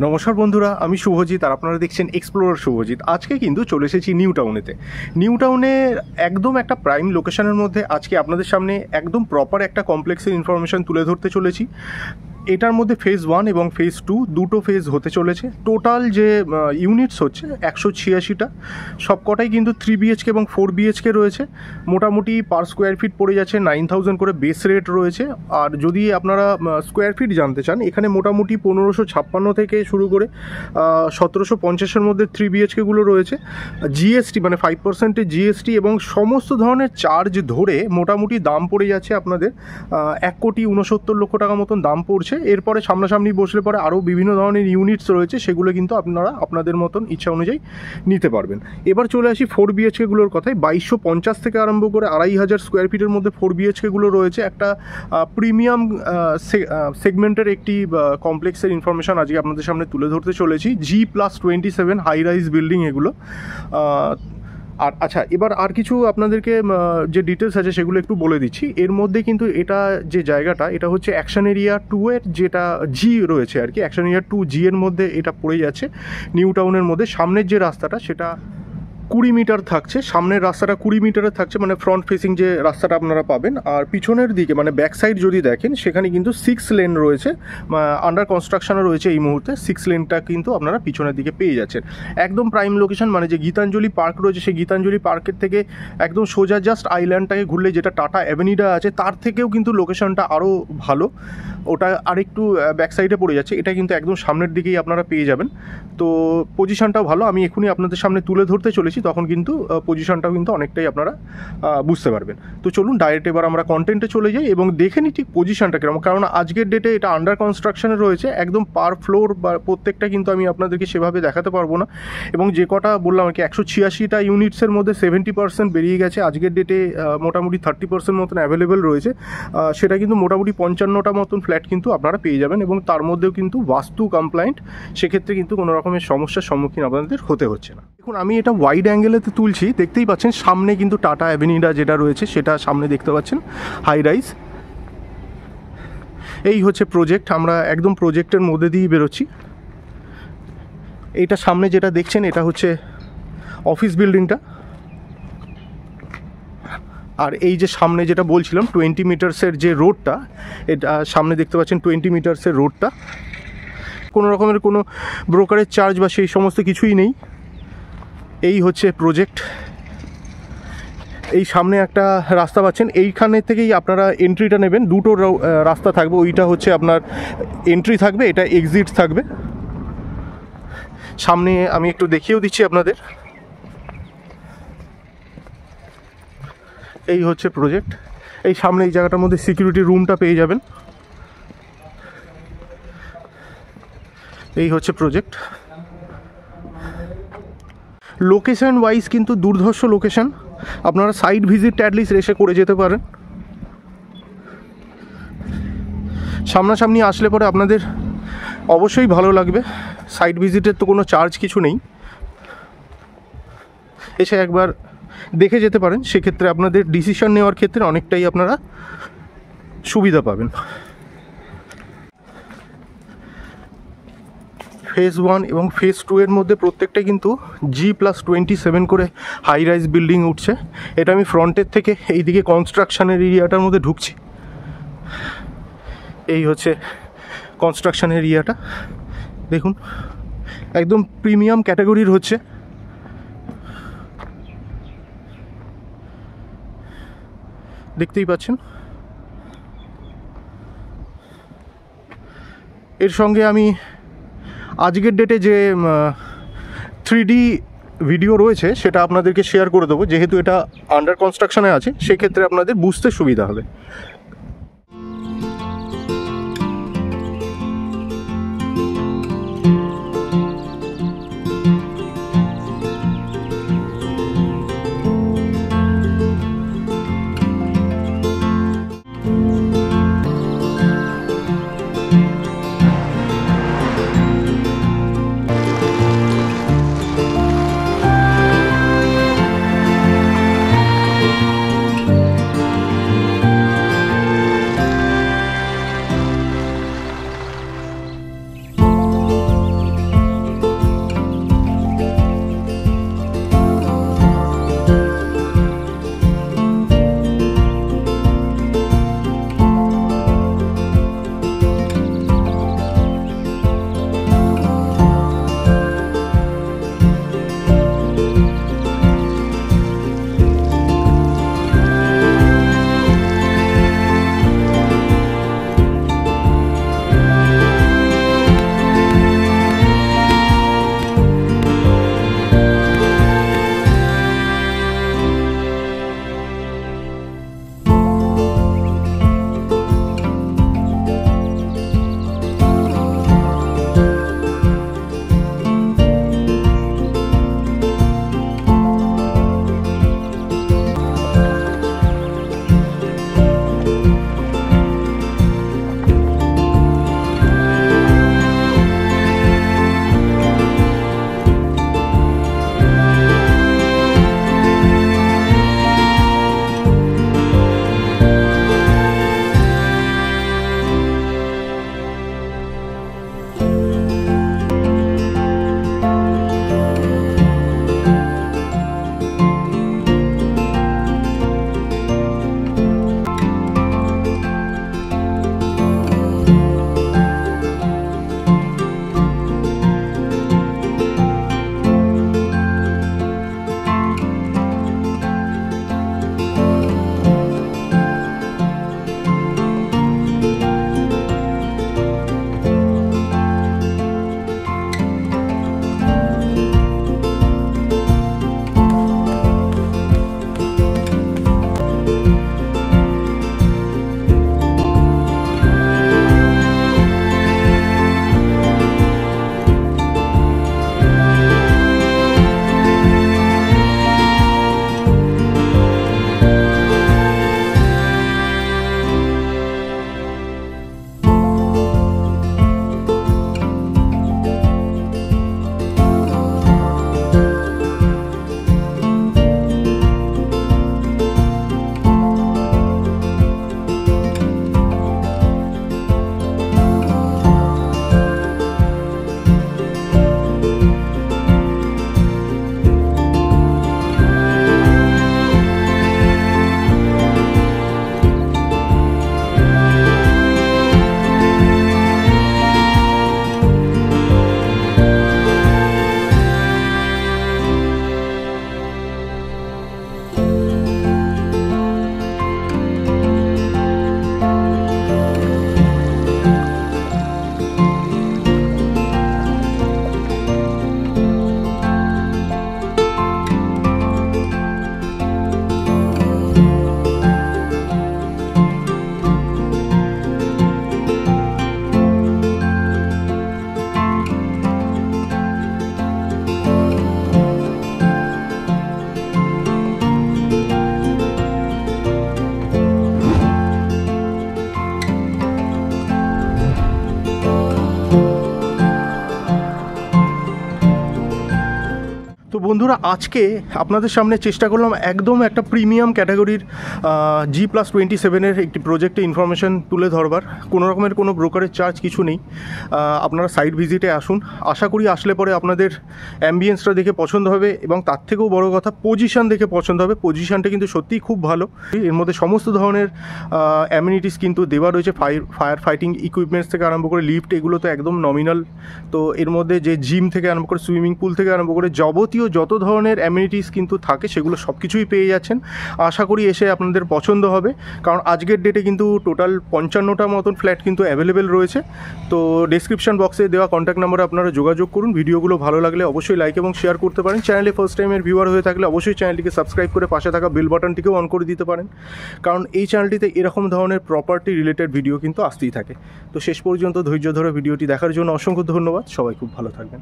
নমস্কার বন্ধুরা, আমি শুভজিৎ আর আপনারা দেখছেন এক্সপ্লোরার শুভজিৎ। আজকে কিন্তু চলে এসেছি নিউ টাউনেতে। নিউ টাউনের একদম একটা প্রাইম লোকেশনের মধ্যে আজকে আপনাদের সামনে একদম প্রপার একটা কমপ্লেক্সের ইনফরমেশন তুলে ধরতে চলেছি। এটার মধ্যে ফেজ 1 এবং ফেজ 2 দুটো ফেজ হতে চলেছে। টোটাল যে ইউনিটস হচ্ছে 186টা, সবকটাই কিন্তু 3 BHK এবং 4 BHK রয়েছে। মোটামুটি পার স্কোয়ার ফিট পড়ে যাচ্ছে 9000 করে বেস রেট রয়েছে। আর যদি আপনারা স্কোয়ার ফিট জানতে চান, এখানে মোটামুটি 1556 থেকে শুরু করে 1750-এর মধ্যে 3 BHKগুলো রয়েছে। জিএসটি মানে 5% জিএসটি এবং সমস্ত ধরনের চার্জ ধরে মোটামুটি দাম পড়ে যাচ্ছে আপনাদের 1,69,00,000 টাকা মতন দাম পড়ছে। এরপরে সামনাসামনি বসলে পরে আরও বিভিন্ন ধরনের ইউনিটস রয়েছে, সেগুলো কিন্তু আপনারা আপনাদের মতন ইচ্ছা অনুযায়ী নিতে পারবেন। এবার চলে আসি 4 BHKগুলোর কথায়। 2250 থেকে আরম্ভ করে 2500 স্কোয়ার ফিটের মধ্যে 4 BHKগুলো রয়েছে। একটা প্রিমিয়াম সেগমেন্টের একটি কমপ্লেক্সের ইনফরমেশন আজকে আপনাদের সামনে তুলে ধরতে চলেছি। G+27 হাই রাইজ বিল্ডিং এগুলো। আর আচ্ছা, এবার আর কিছু আপনাদেরকে যে ডিটেলস আছে সেগুলো একটু বলে দিচ্ছি। এর মধ্যে কিন্তু এটা যে জায়গাটা, এটা হচ্ছে অ্যাকশন এরিয়া 2 এর যেটা জি রয়েছে আর কি। অ্যাকশন এরিয়া 2G এর মধ্যে এটা পড়ে যাচ্ছে নিউ টাউনের মধ্যে। সামনের যে রাস্তাটা সেটা 20 মিটার থাকছে, সামনের রাস্তাটা 20 মিটারের থাকছে, মানে ফ্রন্ট ফেসিং যে রাস্তাটা আপনারা পাবেন। আর পিছনের দিকে মানে ব্যাক সাইড যদি দেখেন, সেখানে কিন্তু 6 লেন রয়েছে, আন্ডার কনস্ট্রাকশনে রয়েছে এই মুহূর্তে। 6 লেনটা কিন্তু আপনারা পিছনের দিকে পেয়ে যাচ্ছেন। একদম প্রাইম লোকেশন, মানে যে গীতাঞ্জলি পার্ক রয়েছে, সেই গীতাঞ্জলি পার্কের থেকে একদম সোজা জাস্ট আইল্যান্ডটাকে ঘুরলে যেটা টাটা অ্যাভিনিউটা আছে, তার থেকেও কিন্তু লোকেশনটা আরও ভালো। ওটা আরেকটু ব্যাক সাইডে পড়ে যাচ্ছে, এটা কিন্তু একদম সামনের দিকেই আপনারা পেয়ে যাবেন। তো পজিশনটাও ভালো, আমি এখনই আপনাদের সামনে তুলে ধরতে চলেছি, তখন কিন্তু পজিশনটাও কিন্তু অনেকটাই আপনারা বুঝতে পারবেন। তো চলুন ডাইরেক্ট এবার আমরা কন্টেন্টে চলে যাই এবং দেখে নিই ঠিক পজিশনটা কীরকম। কারণ আজকের ডেটে এটা আন্ডার কনস্ট্রাকশনে রয়েছে, একদম পার ফ্লোর বা প্রত্যেকটা কিন্তু আমি আপনাদেরকে সেভাবে দেখাতে পারবো না। এবং যে কটা বললাম আর কি, 186টা ইউনিটসের মধ্যে 70% বেরিয়ে গেছে। আজকের ডেটে মোটামুটি 30% মতন অ্যাভেলেবেল রয়েছে। সেটা কিন্তু মোটামুটি 55টা মতন ফ্ল্যাট কিন্তু আপনারা পেয়ে যাবেন, এবং তার মধ্যেও কিন্তু বাস্তু কমপ্লায়েন্ট। সেক্ষেত্রে কিন্তু কোনো রকমের সমস্যার সম্মুখীন আপনাদের হতে হচ্ছে না। দেখুন, আমি এটা ওয়াইড অ্যাঙ্গেলেতে তুলছি, দেখতেই পাচ্ছেন সামনে কিন্তু টাটা অ্যাভিনিউটা যেটা রয়েছে সেটা সামনে দেখতে পাচ্ছেন, হাই রাইজ। এই হচ্ছে প্রজেক্ট, আমরা একদম প্রজেক্টের মধ্যে দিয়েই বেরোচ্ছি। এইটা সামনে যেটা দেখছেন, এটা হচ্ছে অফিস বিল্ডিংটা। আর এই যে সামনে যেটা বলছিলাম 20 মিটার্সের যে রোডটা, এটা সামনে দেখতে পাচ্ছেন 20 মিটার্সের রোডটা। কোনো রকমের কোনো ব্রোকারেজ চার্জ বা সেই সমস্ত কিছুই নেই। এই হচ্ছে প্রজেক্ট। এই সামনে একটা রাস্তা পাচ্ছেন, এইখানে থেকেই আপনারা এন্ট্রিটা নেবেন। দুটো রাস্তা থাকবে, ওইটা হচ্ছে আপনার এন্ট্রি থাকবে, এটা এক্সিট থাকবে। সামনে আমি একটু দেখিয়েও দিচ্ছি আপনাদের। এই হচ্ছে প্রজেক্ট। এই সামনে এই জায়গাটার মধ্যে সিকিউরিটি রুমটা পেয়ে যাবেন। এই হচ্ছে প্রজেক্ট। লোকেশন ওয়াইজ কিন্তু দুর্ধর্ষ লোকেশন, আপনারা সাইট ভিজিট অ্যাটলিস্ট এসে করে যেতে পারেন। সামনাসামনি আসলে পরে আপনাদের অবশ্যই ভালো লাগবে। সাইট ভিজিটের তো কোনো চার্জ কিছু নেই, এসে একবার দেখে যেতে পারেন। সেক্ষেত্রে আপনাদের ডিসিশন নেওয়ার ক্ষেত্রে অনেকটাই আপনারা সুবিধা পাবেন। ফেজ 1 এবং ফেজ 2 এর মধ্যে প্রত্যেকটাই কিন্তু G+27 করে হাই রাইজ বিল্ডিং উঠছে। এটা আমি ফ্রন্টের থেকে এইদিকে কনস্ট্রাকশনের এরিয়াটার মধ্যে ঢুকছি। এই হচ্ছে কনস্ট্রাকশন এরিয়াটা, দেখুন একদম প্রিমিয়াম ক্যাটাগরির হচ্ছে। দেখতেই পাচ্ছেন। এর সঙ্গে আমি আজকের ডেটে যে 3D ভিডিও রয়েছে সেটা আপনাদেরকে শেয়ার করে দেবো, যেহেতু এটা আন্ডার কনস্ট্রাকশনে আছে, সেক্ষেত্রে আপনাদের বুঝতে সুবিধা হবে। বন্ধুরা আজকে আপনাদের সামনে চেষ্টা করলাম একদম একটা প্রিমিয়াম ক্যাটাগরির G+27-এর একটি প্রজেক্টে ইনফরমেশান তুলে ধরবার। কোনো রকমের কোনো ব্রোকারের চার্জ কিছু নেই। আপনারা সাইট ভিজিটে আসুন, আশা করি আসলে পরে আপনাদের অ্যাম্বিয়েন্সটা দেখে পছন্দ হবে এবং তার থেকেও বড় কথা পজিশান দেখে পছন্দ হবে। পজিশানটা কিন্তু সত্যিই খুব ভালো। এর মধ্যে সমস্ত ধরনের অ্যামিনিটিস কিন্তু দেওয়া রয়েছে, ফায়ার ফাইটিং ইকুইপমেন্টস থেকে আরম্ভ করে লিফট, এগুলো তো একদম নমিনাল। তো এর মধ্যে যে জিম থেকে আরম্ভ করে সুইমিং পুল থেকে আরম্ভ করে যাবতীয় যত ধরনের অ্যামিনিটিস কিন্তু থাকে সেগুলো সব কিছুই পেয়ে যাচ্ছেন। আশা করি এসে আপনাদের পছন্দ হবে, কারণ আজকের ডেটে কিন্তু টোটাল 55টা মতন ফ্ল্যাট কিন্তু অ্যাভেলেবেল রয়েছে। তো ডেসক্রিপশন বক্সে দেওয়া কন্ট্যাক্ট নাম্বারে আপনারা যোগাযোগ করুন। ভিডিওগুলো ভালো লাগলে অবশ্যই লাইক এবং শেয়ার করতে পারেন। চ্যানেলে ফার্স্ট টাইমের ভিউয়ার হয়ে থাকলে অবশ্যই চ্যানেলটিকে সাবস্ক্রাইব করে পাশে থাকা বেল বাটনটিকেও অন করে দিতে পারেন, কারণ এই চ্যানেলটিতে এরকম ধরনের প্রপার্টি রিলেটেড ভিডিও কিন্তু আসতেই থাকে। তো শেষ পর্যন্ত ধৈর্য ধরে ভিডিওটি দেখার জন্য অসংখ্য ধন্যবাদ। সবাই খুব ভালো থাকবেন।